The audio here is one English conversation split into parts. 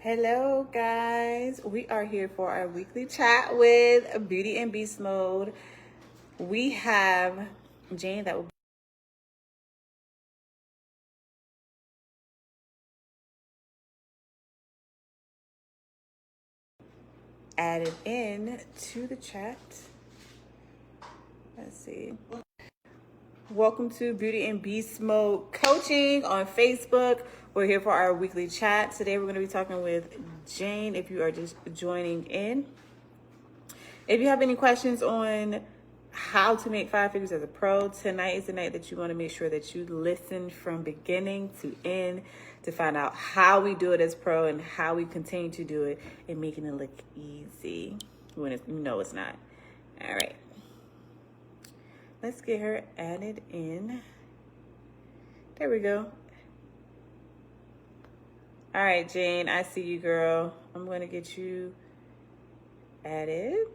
Hello guys, we are here for our weekly chat with Beauty and Beast Mode. We have Jane that will added in to the chat. Let's see. Welcome to Beauty and Beast Mode Coaching on Facebook. We're here for our weekly chat. Today we're going to be talking with Jane if you are just joining in. If you have any questions on how to make 5 figures as a pro, tonight is the night that you want to make sure that you listen from beginning to end to find out how we do it as pro and how we continue to do it and making it look easy when you know it's not. All right. Let's get her added in. There we go. All right, Jane, I see you, girl. I'm going to get you added.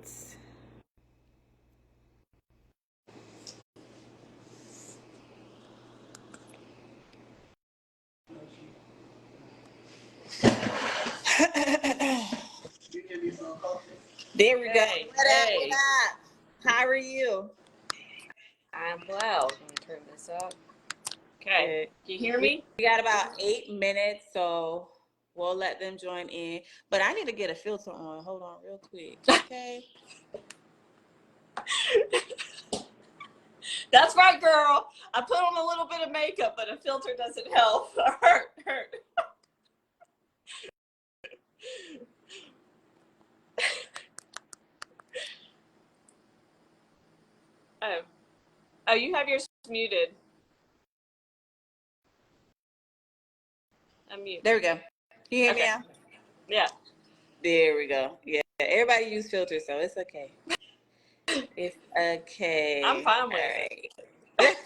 There we go. What up? How are you? I'm well. Let me turn this up. Okay. Can you hear me? We got about 8 minutes, so we'll let them join in. But I need to get a filter on. Hold on real quick. Okay. That's right, girl. I put on a little bit of makeup, but a filter doesn't help. Hurt. Oh, you have yours muted. Unmute. There we go. Can you hear me now? Yeah. There we go. Yeah. Everybody use filters, so it's okay. It's okay. I'm fine with it.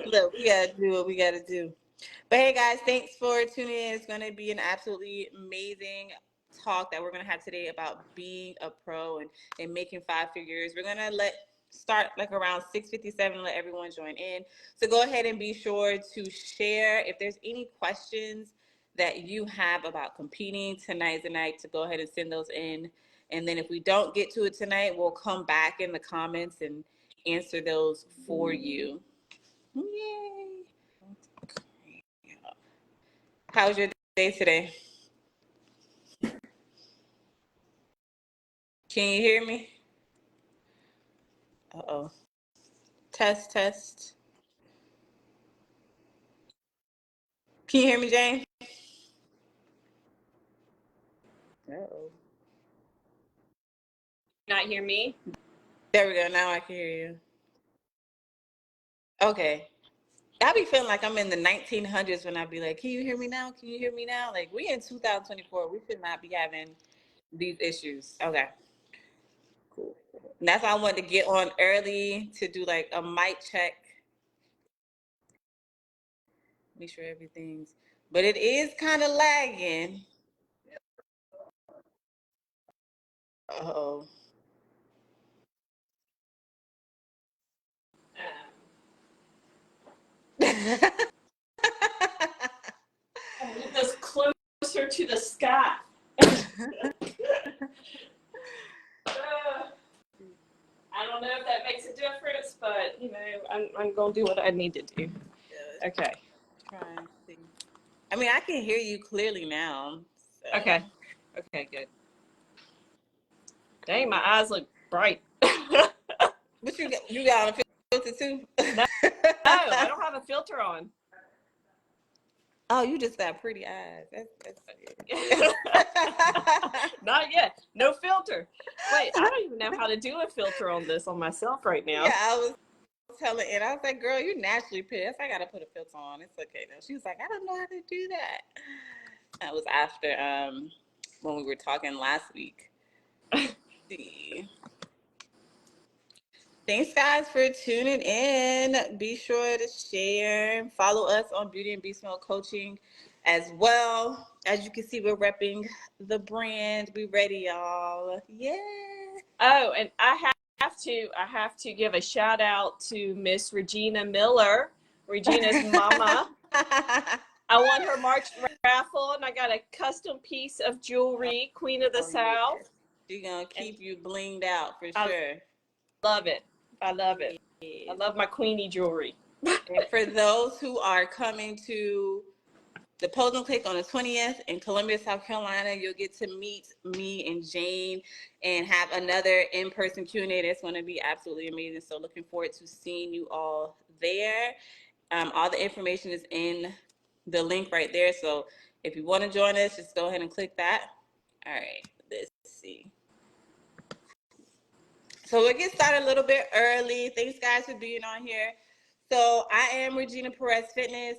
Look, we gotta do what we gotta do. But hey guys, thanks for tuning in. It's gonna be an absolutely amazing talk that we're gonna have today about being a pro and making 5 figures. We're gonna start like around 6:57, let everyone join in. So go ahead and be sure to share if there's any questions that you have about competing. Tonight's the night to go ahead and send those in. And then if we don't get to it tonight, we'll come back in the comments and answer those for you. Yay! How's your day today? Can you hear me? Uh-oh. Test. Can you hear me, Jane? Uh-oh. Not hear me? There we go. Now I can hear you. Okay. I be feeling like I'm in the 1900s when I be like, can you hear me now? Can you hear me now? Like, we in 2024. We should not be having these issues. Okay. Cool. And that's why I wanted to get on early to do like a mic check. Make sure everything's... But it is kind of lagging. Uh-oh. I'll move this closer to the sky. I don't know if that makes a difference, but you know, I'm gonna do what I need to do. Okay. I mean, I can hear you clearly now. So. Okay, good. Dang, my eyes look bright. But you got on a filter too? No, I don't have a filter on. Oh, you just got pretty eyes. That's Not yet. No filter. Wait, I don't even know how to do a filter on this on myself right now. Yeah, I was telling it. I was like, girl, you're naturally pretty. I got to put a filter on. It's okay though. She was like, I don't know how to do that. That was after when we were talking last week. See. Thanks, guys, for tuning in. Be sure to share. Follow us on Beauty and Beast Mode Coaching as well. As you can see, we're repping the brand. We ready, y'all. Yeah. Oh, and I have to give a shout out to Miss Regina Miller, Regina's mama. I won her March raffle, and I got a custom piece of jewelry, Queen of the Oh yeah, South. she's gonna And keep you blinged out for I sure. love it. I love it. I Yes. love my Queenie jewelry. And for those who are coming to the Pose and Click on the 20th in Columbia, South Carolina, you'll get to meet me and Jane and have another in-person Q&A that's going to be absolutely amazing. So looking forward to seeing you all there. All the information is in the link right there. So if you want to join us, just go ahead and click that. All right, let's see. So we'll get started a little bit early. Thanks, guys, for being on here. So I am Regina Perez Fitness.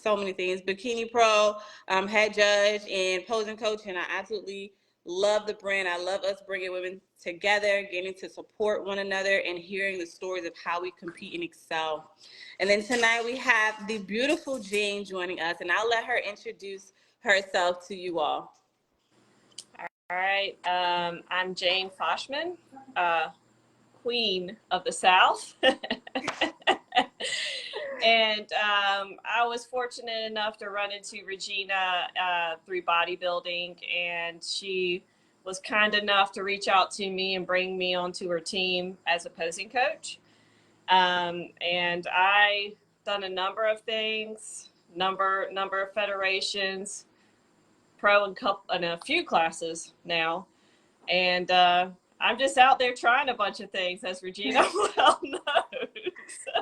So many things. Bikini Pro, head judge, and posing coach. And I absolutely love the brand. I love us bringing women together, getting to support one another, and hearing the stories of how we compete and excel. And then tonight we have the beautiful Jane joining us, and I'll let her introduce herself to you all. All right. I'm Jane Foshman, Queen of the South. And I was fortunate enough to run into Regina through bodybuilding, and she was kind enough to reach out to me and bring me onto her team as a posing coach. And I done a number of things, number of federations, pro and a few classes now, and I'm just out there trying a bunch of things, as Regina well knows.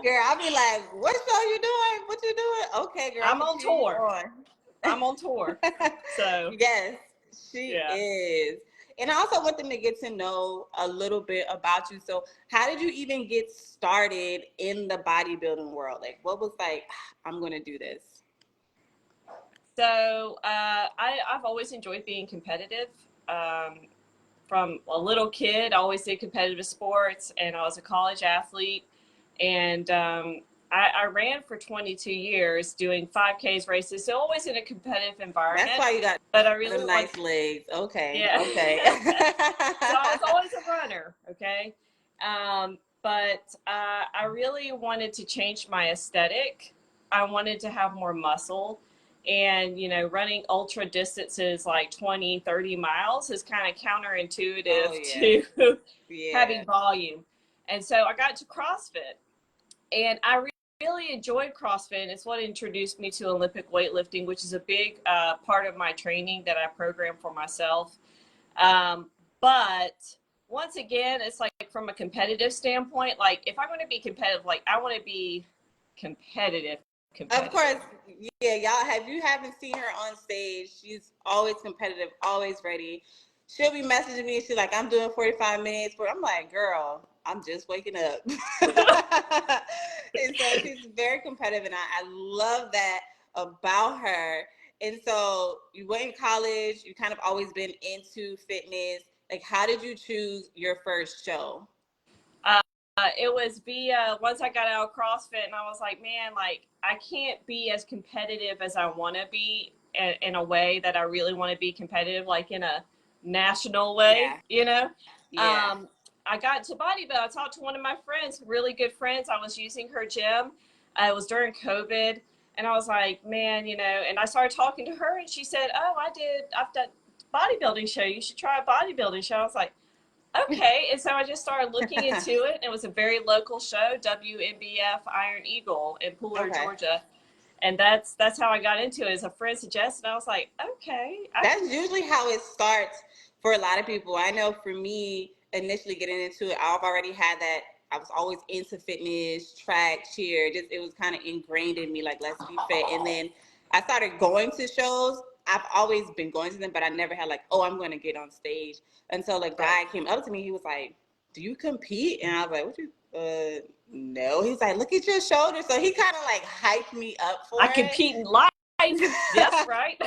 Girl, I'll be like, what show you doing? What you doing? Okay, girl, I'm on tour. I'm on tour. So yes, she yeah. is. And I also want them to get to know a little bit about you. So how did you even get started in the bodybuilding world? Like what was like, I'm gonna do this? So I've always enjoyed being competitive. From a little kid, I always did competitive sports, and I was a college athlete. And I ran for 22 years doing 5Ks races, so always in a competitive environment. That's why you got but I really the nice legs. Okay. Yeah. Okay. So I was always a runner. Okay. But I really wanted to change my aesthetic. I wanted to have more muscle. And, running ultra distances like 20, 30 miles is kind of counterintuitive to having volume. And so I got to CrossFit, and I really enjoyed CrossFit. And it's what introduced me to Olympic weightlifting, which is a big part of my training that I program for myself. But once again, it's like from a competitive standpoint, like if I'm going to be competitive, like I want to be competitive. Of course, yeah, y'all haven't seen her on stage. She's always competitive, always ready. She'll be messaging me and she's like, I'm doing 45 minutes, but I'm like, girl, I'm just waking up. And so she's very competitive, and I love that about her. And so you went in college, you kind of always been into fitness. Like, how did you choose your first show? It was via, once I got out of CrossFit, and I was like, man, like I can't be as competitive as I want to be in a way that I really want to be competitive, like in a national way, Yeah. I got to bodybuilding. I talked to one of my friends, really good friends. I was using her gym. It was during COVID, and I was like, man, and I started talking to her, and she said, oh, I've done bodybuilding show. You should try a bodybuilding show. I was like, okay. And so I just started looking into it. It was a very local show, WNBF Iron Eagle in Pooler, Georgia. And that's how I got into it. As a friend suggested, I was like, okay. That's usually how it starts for a lot of people. I know for me, initially getting into it, I've already had that. I was always into fitness, track, cheer. Just it was kind of ingrained in me, like let's be fit. And then I started going to shows. I've always been going to them, but I never had like, oh, I'm going to get on stage. Until a guy came up to me, he was like, "Do you compete?" And I was like, "What you?" No. He's like, "Look at your shoulders." So he kind of like hyped me up for it. I compete in life. That's right.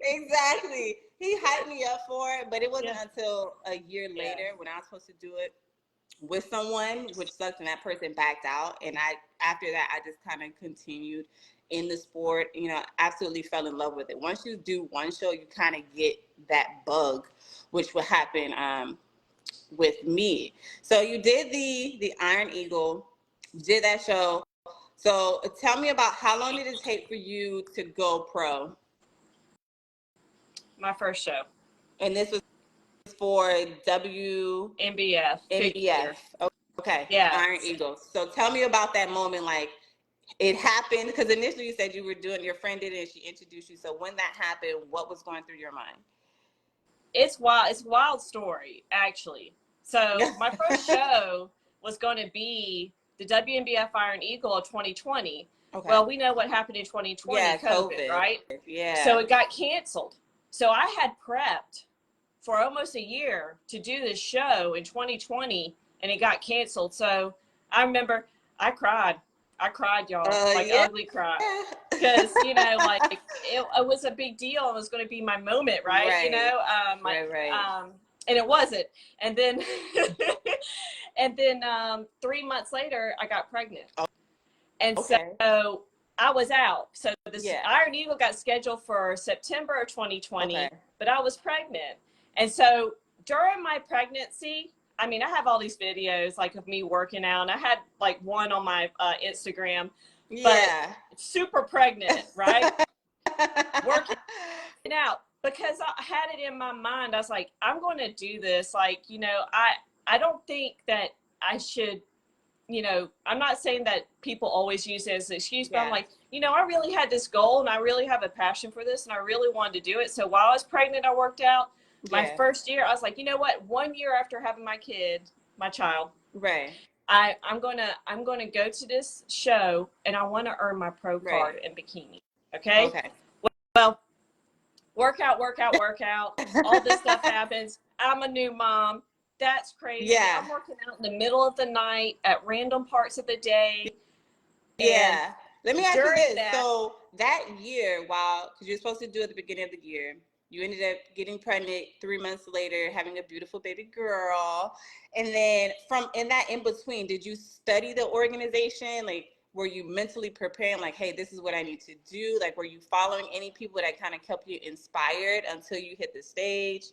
Exactly. He hyped me up for it, but it wasn't until a year later when I was supposed to do it with someone, which sucked, and that person backed out. And after that, I just kind of continued in the sport, absolutely fell in love with it. Once you do one show, you kind of get that bug, which will happen with me. So you did the Iron Eagle, did that show. So tell me about how long did it take for you to go pro? My first show. And this was for WNBF. MBF figure. Okay, Yeah. Iron Eagles. So tell me about that moment, like it happened, because initially you said you were doing, your friend did it and she introduced you. So when that happened, what was going through your mind? It's wild. It's a wild story, actually. So my first show was going to be the WNBF Iron Eagle of 2020. Okay. Well, we know what happened in 2020, Yeah, COVID, right? Yeah. So it got canceled. So I had prepped for almost a year to do this show in 2020, and it got canceled. So I remember I cried. I cried, y'all, like Yeah. ugly cry. Because, you know, like it was a big deal. It was going to be my moment, right? You know, and it wasn't. And then, and then 3 months later, I got pregnant. Oh, and so I was out. So this Iron Eagle got scheduled for September of 2020, but I was pregnant. And so during my pregnancy, I mean, I have all these videos like of me working out, and I had like one on my Instagram. But super pregnant, right? Working out, because I had it in my mind. I was like, I'm going to do this. Like, you know, I don't think that I should, you know, I'm not saying that people always use it as an excuse, but I'm like, you know, I really had this goal and I really have a passion for this and I really wanted to do it. So while I was pregnant, I worked out. My first year, I was like, you know what? 1 year after having my child, I'm gonna go to this show and I want to earn my pro card in bikini. Okay. Well, workout. All this stuff happens. I'm a new mom. That's crazy. Yeah. I'm working out in the middle of the night at random parts of the day. Yeah. Let me ask you this. So that year, because you're supposed to do it at the beginning of the year, you ended up getting pregnant 3 months later, having a beautiful baby girl. And then from in that in between, did you study the organization? Like, were you mentally preparing, like, hey, this is what I need to do? Like, were you following any people that kind of kept you inspired until you hit the stage?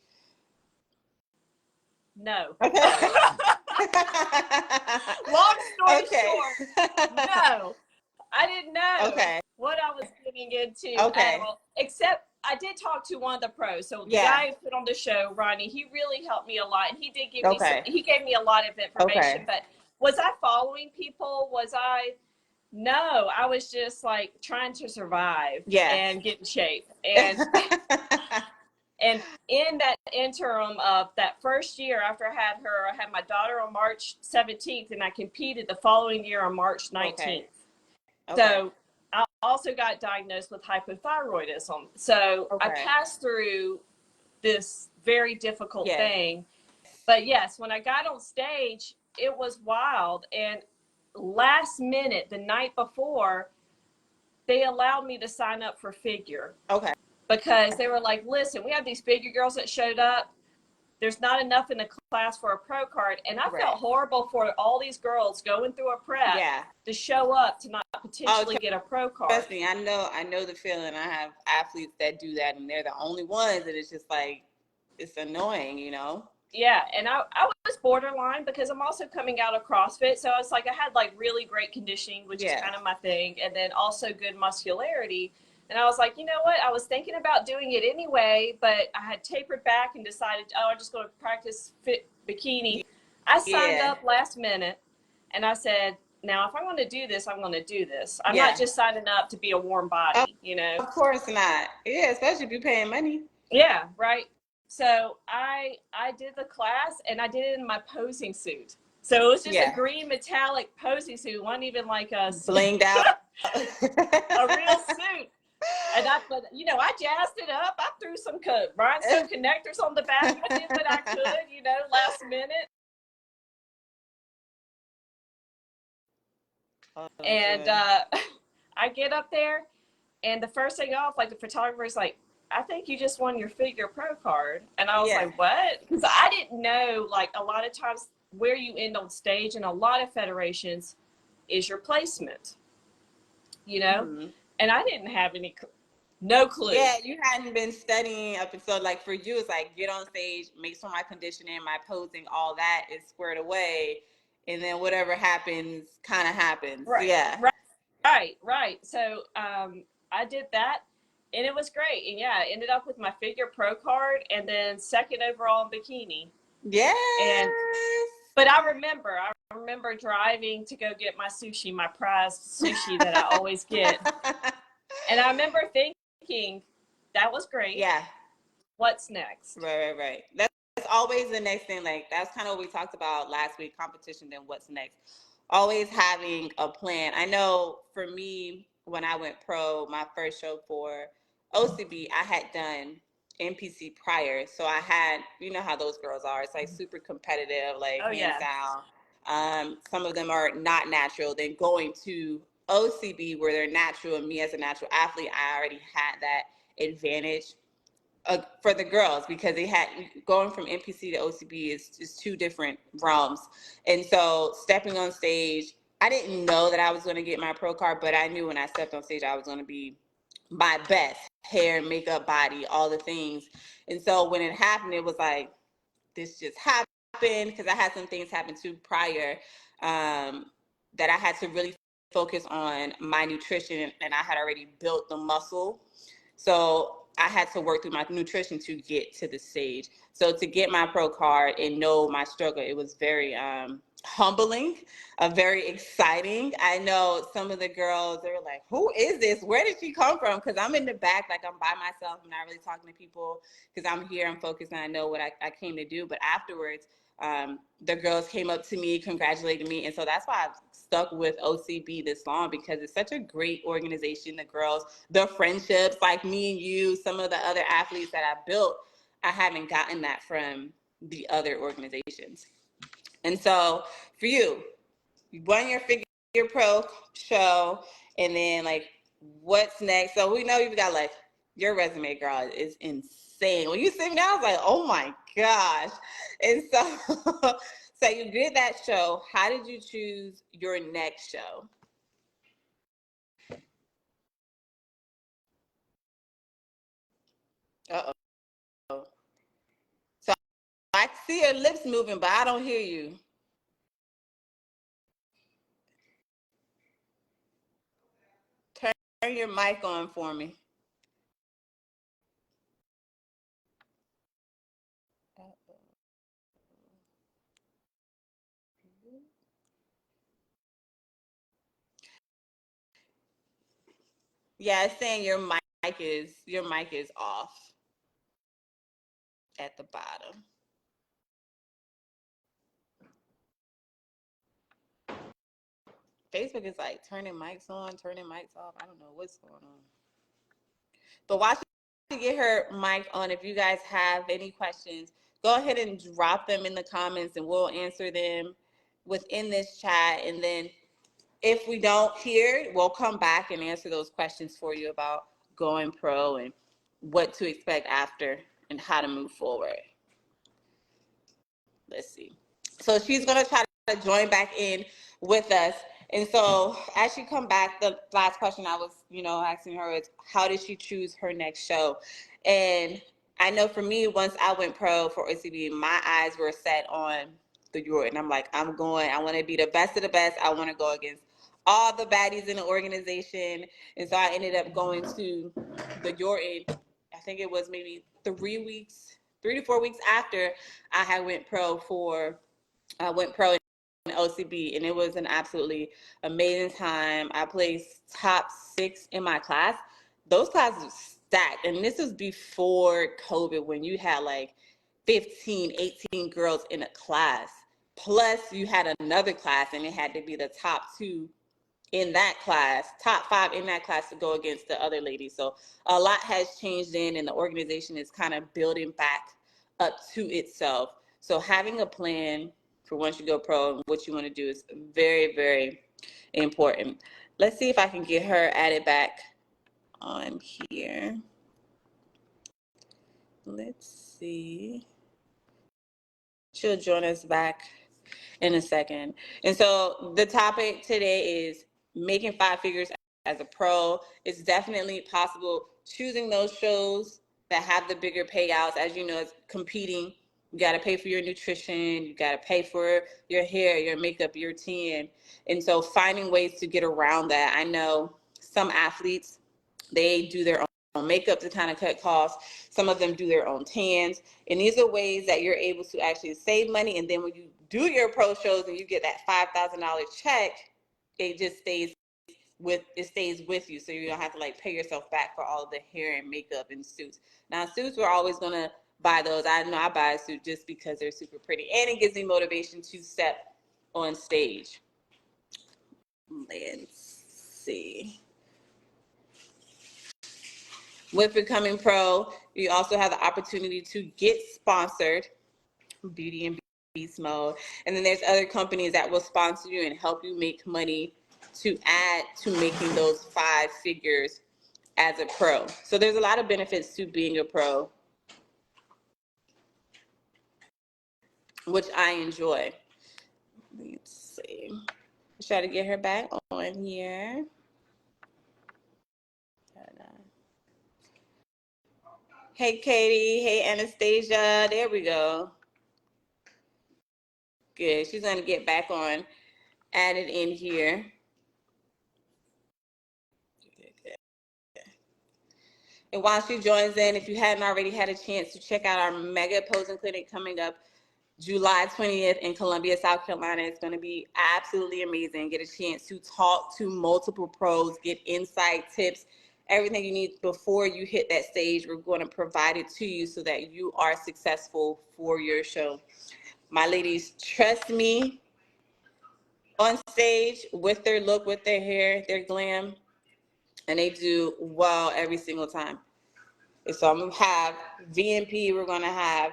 No. Okay. Long story short, no. I didn't know what I was getting into at all. Except I did talk to one of the pros. So the guy who put on the show, Ronnie, he really helped me a lot. And he did give me he gave me a lot of information. But was I following people? No, I was just like trying to survive and get in shape. And and in that interim of that first year after I had my daughter on March 17th and I competed the following year on March 19th. So I also got diagnosed with hypothyroidism. So I passed through this very difficult thing. But yes, when I got on stage, it was wild. And last minute, the night before, they allowed me to sign up for figure. Because they were like, listen, we have these figure girls that showed up. There's not enough in the class for a pro card. And I felt horrible for all these girls going through a prep to show up to not potentially get a pro card. Trust me, I know the feeling. I have athletes that do that and they're the only ones, and it's just like, it's annoying, you know? Yeah, and I was borderline because I'm also coming out of CrossFit. So it's like I had like really great conditioning, which is kind of my thing, and then also good muscularity. And I was like, you know what? I was thinking about doing it anyway, but I had tapered back and decided, I'm just going to practice fit bikini. I signed up last minute and I said, now, if I'm going to do this, I'm going to do this. I'm not just signing up to be a warm body, you know? Of course not. Yeah, especially if you're paying money. Yeah, right. So I did the class and I did it in my posing suit. So it was just a green metallic posing suit. It wasn't even like a blinged out. A real suit. And I jazzed it up. I threw some rhinestone connectors on the back. I did what I could, you know, last minute. And I get up there, and the first thing off, like the photographer's like, I think you just won your figure pro card. And I was like, what? Because I didn't know, like, a lot of times where you end on stage in a lot of federations is your placement, you know? Mm-hmm. And I didn't have no clue. Yeah, you hadn't been studying up until, like, for you, it's like, get on stage, make sure my conditioning, my posing, all that is squared away. And then whatever happens, kind of happens. Right. Yeah. Right. Right. So I did that, and it was great. And yeah, I ended up with my figure pro card, and then second overall in bikini. Yes. And but I remember driving to go get my sushi, my prized sushi that I always get. And I remember thinking, that was great. Yeah. What's next? Right. That's always the next thing. Like, that's kind of what we talked about last week, competition, then what's next. Always having a plan. I know for me, when I went pro, my first show for OCB, I had done NPC prior. So I had, you know how those girls are. It's like super competitive, like Oh hands yeah. down. Some of them are not natural. Then going to OCB where they're natural, and me as a natural athlete, I already had that advantage for the girls, because they had, going from NPC to OCB is two different realms. And so stepping on stage, I didn't know that I was going to get my pro card, but I knew when I stepped on stage I was going to be my best, hair, makeup, body, all the things. And so when it happened, it was like, this just happened, because I had some things happen too prior, that I had to really focus on my nutrition, and I had already built the muscle. So I had to work through my nutrition to get to the stage. So to get my pro card and know my struggle, it was very humbling, very exciting. I know some of the girls, they were like, who is this? Where did she come from? Because I'm in the back, like I'm by myself. I'm not really talking to people, because I'm here, I'm focused, and I know what I came to do. But afterwards, the girls came up to me, congratulated me. And so that's why I've stuck with OCB this long, because it's such a great organization. The girls, the friendships, like me and you, some of the other athletes that I built, I haven't gotten that from the other organizations. And so for you won your figure pro show, and then like, what's next? So we know you've got, like, your resume, girl, is insane. When you see me, I was like, oh my gosh. And so so you did that show. How did you choose your next show? Uh-oh. So I see your lips moving, but I don't hear you. Turn your mic on for me. Yeah, it's saying your mic is off at the bottom. Facebook is like turning mics on, turning mics off. I don't know what's going on. But while she get her mic on, if you guys have any questions, go ahead and drop them in the comments, and we'll answer them within this chat. And then if we don't hear, we'll come back and answer those questions for you about going pro and what to expect after and how to move forward. Let's see. So she's gonna try to join back in with us. And so as she come back, the last question I was, asking her is, how did she choose her next show? And I know for me, once I went pro for OCB, my eyes were set on the Jordan. I'm like, I want to be the best of the best. I want to go against all the baddies in the organization. And so I ended up going to the Jordan. I think it was maybe 3 to 4 weeks after I had went pro in OCB, and it was an absolutely amazing time. I placed top 6 in my class. Those classes were stacked, and this was before COVID, when you had like 15, 18 girls in a class. Plus, you had another class, and it had to be the top 2 in that class, top 5 in that class, to go against the other ladies. So a lot has changed and the organization is kind of building back up to itself. So having a plan for once you go pro and what you want to do is very, very important. Let's see if I can get her added back on here. Let's see. She'll join us back in a second. And so the topic today is making 5 figures as a pro. It's definitely possible. Choosing those shows that have the bigger payouts, as you know, it's competing You got to pay for your nutrition. You got to pay for your hair, your makeup, your tan. And so finding ways to get around that. I know some athletes, they do their own makeup to kind of cut costs. Some of them do their own tans. And these are ways that you're able to actually save money. And then when you do your pro shows and you get that $5,000 check, it just stays with you, so you don't have to like pay yourself back for all of the hair and makeup and suits. Now suits, we're always gonna buy those. I know I buy a suit just because they're super pretty and it gives me motivation to step on stage. Let's see. With becoming pro, you also have the opportunity to get sponsored, Beauty and Beast Mode. And then there's other companies that will sponsor you and help you make money to add to making those 5 figures as a pro. So there's a lot of benefits to being a pro, which I enjoy. Let's see. Try to get her back on here. Hey, Katie. Hey, Anastasia. There we go. Good. She's going to get back on, added in here. And while she joins in, if you hadn't already had a chance to check out our mega posing clinic coming up July 20th in Columbia, South Carolina, it's going to be absolutely amazing. Get a chance to talk to multiple pros, get insight, tips, everything you need before you hit that stage. We're going to provide it to you so that you are successful for your show. My ladies, trust me, on stage with their look, with their hair, their glam, and they do well every single time. So I'm going to have VMP, we're going to have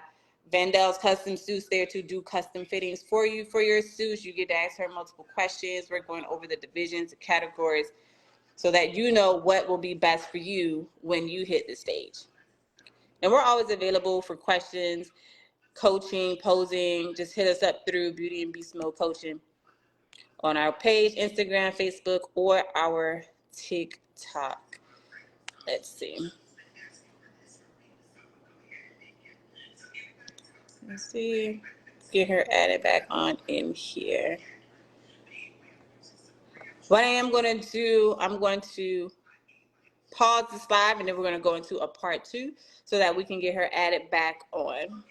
Vandel's Custom Suits there to do custom fittings for you for your suits. You get to ask her multiple questions. We're going over the divisions, the categories, so that you know what will be best for you when you hit the stage. And we're always available for questions, coaching, posing. Just hit us up through Beauty and Beast Mode Coaching on our page, Instagram, Facebook, or our TikTok. Let's see. Let's see. Get her added back on in here. What I am going to do, I'm going to pause this live and then we're going to go into a part 2 so that we can get her added back on.